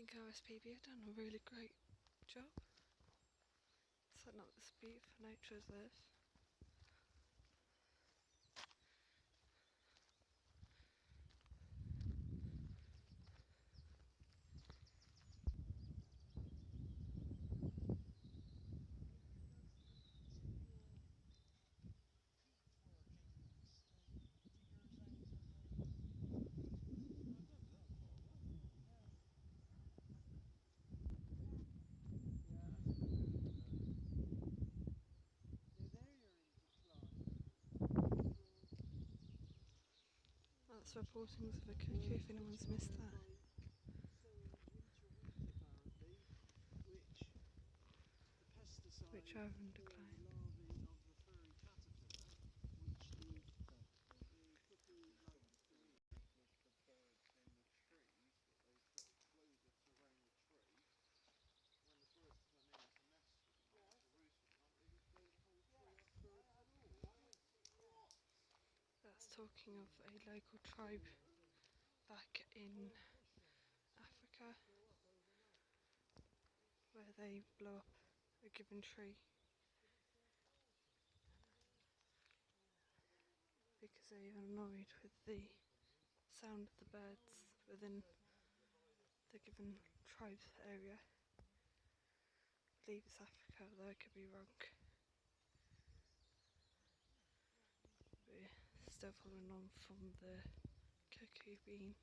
think RSPB have done a really great job setting up this beautiful nature reserve. That's reportings of a cuckoo if anyone's missed that. Which are in decline. That's talking of a local tribe back in Africa where they blow up a given tree because they are annoyed with the sound of the birds within the given tribe's area. I believe it's Africa, although I could be wrong. We're still following on from the cuckoo being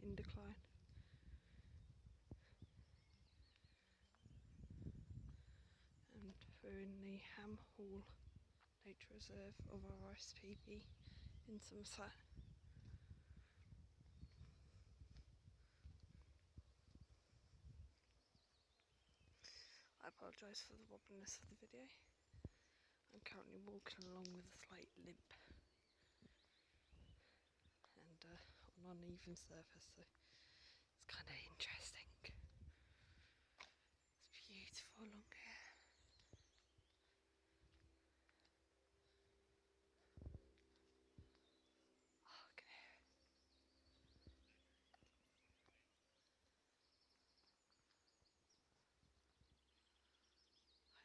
in decline. And we're in the Ham Hall Nature Reserve of our RSPB in Somerset. I apologise for the wobbliness of the video. I'm currently walking along with a slight limp and on an uneven surface, so it's kind of interesting. It's beautiful along here. Oh, I can hear it.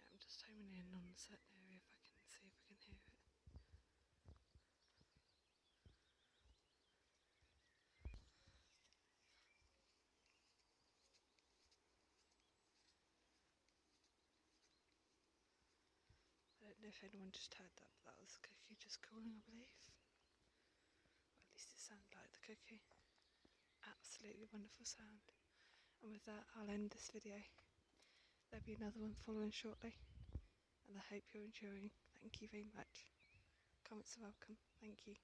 I'm just homing in on the certain area if I can see if I can hear it. I don't know if anyone just heard that, but that was the cuckoo just calling, I believe. Or at least it sounded like the cuckoo. Absolutely wonderful sound. And with that, I'll end this video. There'll be another one following shortly. And I hope you're enjoying. Thank you very much. Comments are welcome. Thank you.